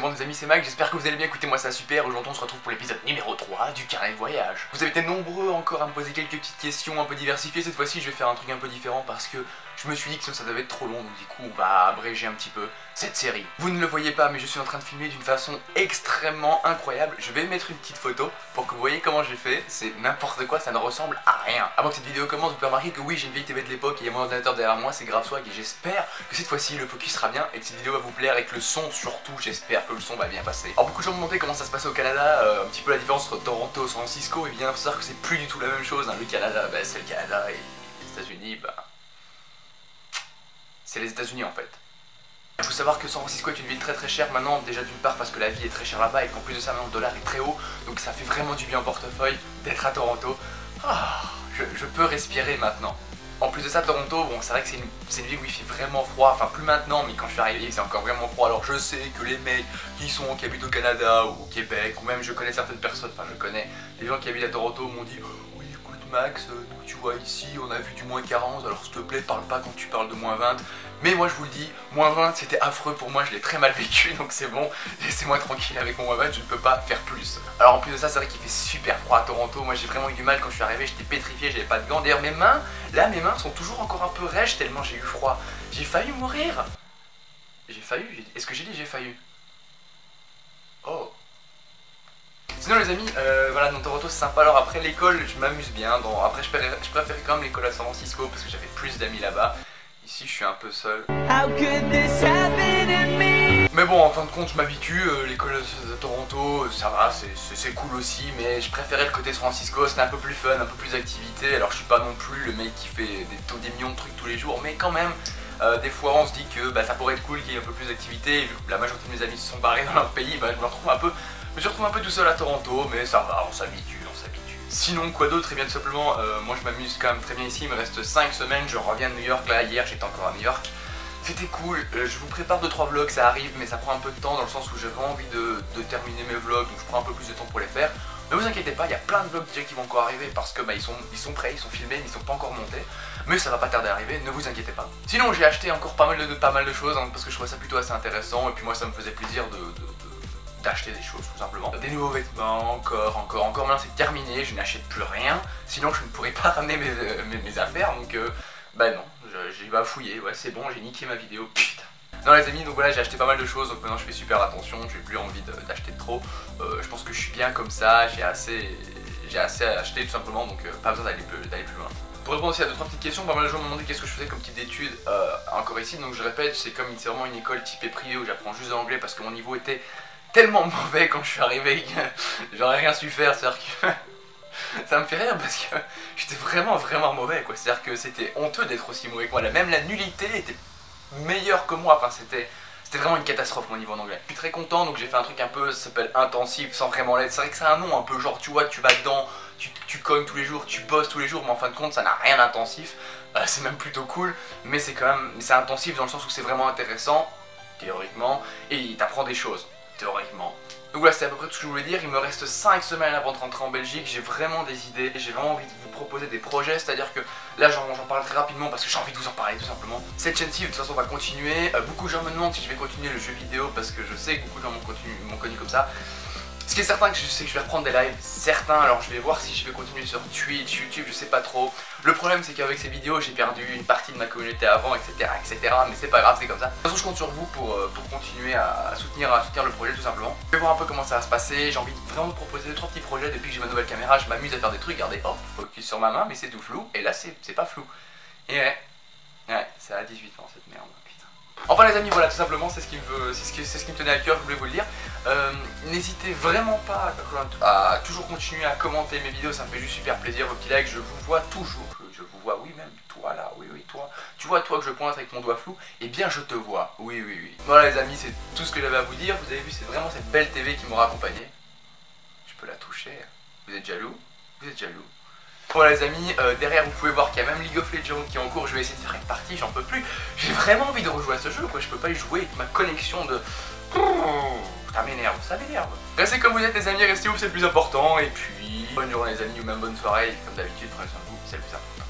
bon les amis, c'est Mac, j'espère que vous allez bien, écoutez moi ça super. Aujourd'hui on se retrouve pour l'épisode numéro 3 du carnet de voyage. Vous avez été nombreux encore à me poser quelques petites questions un peu diversifiées. Cette fois-ci je vais faire un truc un peu différent parce que je me suis dit que ça devait être trop long, donc du coup on va abréger un petit peu cette série. Vous ne le voyez pas mais je suis en train de filmer d'une façon extrêmement incroyable. Je vais mettre une petite photo pour que vous voyez comment j'ai fait. C'est n'importe quoi, ça ne ressemble à rien. Avant que cette vidéo commence, vous pouvez remarquer que oui, j'ai une vieille TV de l'époque et il y a mon ordinateur derrière moi, c'est grave swag et j'espère que cette fois-ci le focus sera bien et que cette vidéo va vous plaire et que le son surtout, j'espère que le son va bien passer. Alors beaucoup de gens me demandaient comment ça se passait au Canada, un petit peu la différence entre Toronto et San Francisco. Et bien il faut savoir que c'est plus du tout la même chose, hein. Le Canada, bah, c'est le Canada et les États-Unis, bah, c'est les États-Unis en fait. Il faut savoir que San Francisco est une ville très très chère maintenant, déjà d'une part parce que la vie est très chère là-bas et qu'en plus de ça maintenant le dollar est très haut, donc ça fait vraiment du bien au portefeuille d'être à Toronto. Je peux respirer maintenant. En plus de ça, Toronto, bon c'est vrai que c'est une ville où il fait vraiment froid, enfin plus maintenant, mais quand je suis arrivé c'est encore vraiment froid. Alors je sais que les mecs qui habitent au Canada ou au Québec, ou même je connais certaines personnes, enfin je connais des gens qui habitent à Toronto m'ont dit oui écoute Max, nous tu vois ici on a vu du moins 40, alors s'il te plaît parle pas quand tu parles de moins 20. Mais moi je vous le dis, moins 20 c'était affreux pour moi, je l'ai très mal vécu, donc c'est bon, laissez-moi tranquille avec mon moins 20, je ne peux pas faire plus. Alors en plus de ça, c'est vrai qu'il fait super froid à Toronto, moi j'ai vraiment eu du mal quand je suis arrivé, j'étais pétrifié, j'avais pas de gants. D'ailleurs mes mains sont toujours encore un peu rêches tellement j'ai eu froid. J'ai failli mourir. Est-ce que j'ai dit j'ai failli? Oh. Sinon les amis, voilà, dans Toronto c'est sympa. Alors après l'école, je m'amuse bien. Après je préfère quand même l'école à San Francisco parce que j'avais plus d'amis là-bas. Ici je suis un peu seul. Mais bon, en fin de compte je m'habitue, l'école de Toronto ça va, c'est cool aussi. Mais je préférais le côté San Francisco, c'était un peu plus fun, un peu plus d'activité. Alors je suis pas non plus le mec qui fait des millions de trucs tous les jours, mais quand même des fois on se dit que ça pourrait être cool qu'il y ait un peu plus d'activité. Vu que la majorité de mes amis se sont barrés dans leur pays, je me retrouve un peu tout seul à Toronto. Mais ça va, on s'habitue. Sinon quoi d'autre? Et bien tout simplement, moi je m'amuse quand même très bien ici, il me reste 5 semaines, je reviens de New York, là hier j'étais encore à New York. C'était cool, je vous prépare 2-3 vlogs, ça arrive, mais ça prend un peu de temps dans le sens où j'ai vraiment envie de terminer mes vlogs, donc je prends un peu plus de temps pour les faire. Ne vous inquiétez pas, il y a plein de vlogs déjà qui vont encore arriver parce que ils sont prêts, ils sont filmés, ils sont pas encore montés. Mais ça va pas tarder à arriver, ne vous inquiétez pas. Sinon j'ai acheté encore pas mal de choses, hein, parce que je trouvais ça plutôt assez intéressant, et puis moi ça me faisait plaisir d'acheter des choses tout simplement. Des nouveaux vêtements, encore, maintenant c'est terminé, je n'achète plus rien, sinon je ne pourrais pas ramener mes affaires, donc non, j'ai bafouillé, ouais c'est bon, j'ai niqué ma vidéo, putain. Non les amis, donc voilà j'ai acheté pas mal de choses, donc maintenant je fais super attention, j'ai plus envie d'acheter trop, je pense que je suis bien comme ça, j'ai assez à acheter tout simplement, donc pas besoin d'aller plus loin. Pour répondre aussi à 2-3 petites questions, pas mal de gens m'ont demandé qu'est-ce que je faisais comme type d'études encore ici, donc je répète, c'est vraiment une école typée privée où j'apprends juste de l'anglais parce que mon niveau était tellement mauvais quand je suis arrivé que j'aurais rien su faire, c'est-à-dire que ça me fait rire parce que j'étais vraiment mauvais quoi, c'est-à-dire que c'était honteux d'être aussi mauvais que moi, même la nullité était meilleure que moi, enfin c'était vraiment une catastrophe mon niveau en anglais. Je suis très content, donc j'ai fait un truc un peu, ça s'appelle intensif sans vraiment l'être, c'est vrai que c'est un nom un peu genre tu vois, tu vas dedans, tu cognes tous les jours, tu bosses tous les jours, mais en fin de compte ça n'a rien d'intensif, c'est même plutôt cool, mais c'est intensif dans le sens où c'est vraiment intéressant, théoriquement, et t'apprends des choses. Théoriquement. Donc voilà, c'est à peu près tout ce que je voulais dire. Il me reste 5 semaines avant de rentrer en Belgique. J'ai vraiment des idées, j'ai vraiment envie de vous proposer des projets. C'est-à-dire que là j'en parle très rapidement parce que j'ai envie de vous en parler tout simplement. Cette chaîne-ci de toute façon va continuer. Beaucoup de gens me demandent si je vais continuer le jeu vidéo parce que je sais que beaucoup de gens m'ont connu comme ça. Ce qui est certain, que je sais que je vais reprendre des lives, certains, alors je vais voir si je vais continuer sur Twitch, YouTube, je sais pas trop. Le problème c'est qu'avec ces vidéos j'ai perdu une partie de ma communauté avant, etc. mais c'est pas grave, c'est comme ça. De toute façon je compte sur vous pour continuer à soutenir le projet tout simplement. Je vais voir un peu comment ça va se passer, j'ai envie de vraiment vous proposer 2-3 petits projets depuis que j'ai ma nouvelle caméra, je m'amuse à faire des trucs, regardez, hop, focus sur ma main mais c'est tout flou, et là c'est pas flou. Et ouais, c'est à 18 ans cette merde. Enfin les amis, voilà tout simplement c'est ce qui me tenait à cœur, je voulais vous le dire. N'hésitez vraiment pas à toujours continuer à commenter mes vidéos, ça me fait juste super plaisir, vos petits likes, je vous vois toujours, je vous vois, oui même toi là, oui toi, tu vois toi que je pointe avec mon doigt flou, et bien je te vois, oui. Voilà les amis, c'est tout ce que j'avais à vous dire, vous avez vu c'est vraiment cette belle TV qui m'aura accompagné. Je peux la toucher, vous êtes jaloux? Vous êtes jaloux? Voilà les amis, derrière vous pouvez voir qu'il y a même League of Legends qui est en cours, je vais essayer de faire une partie, j'en peux plus. J'ai vraiment envie de rejouer à ce jeu quoi, je peux pas y jouer avec ma connexion de... Ça m'énerve. Restez comme vous êtes les amis, restez où c'est le plus important, et puis bonne journée les amis ou même bonne soirée, et comme d'habitude prenez soin de vous, c'est le plus important.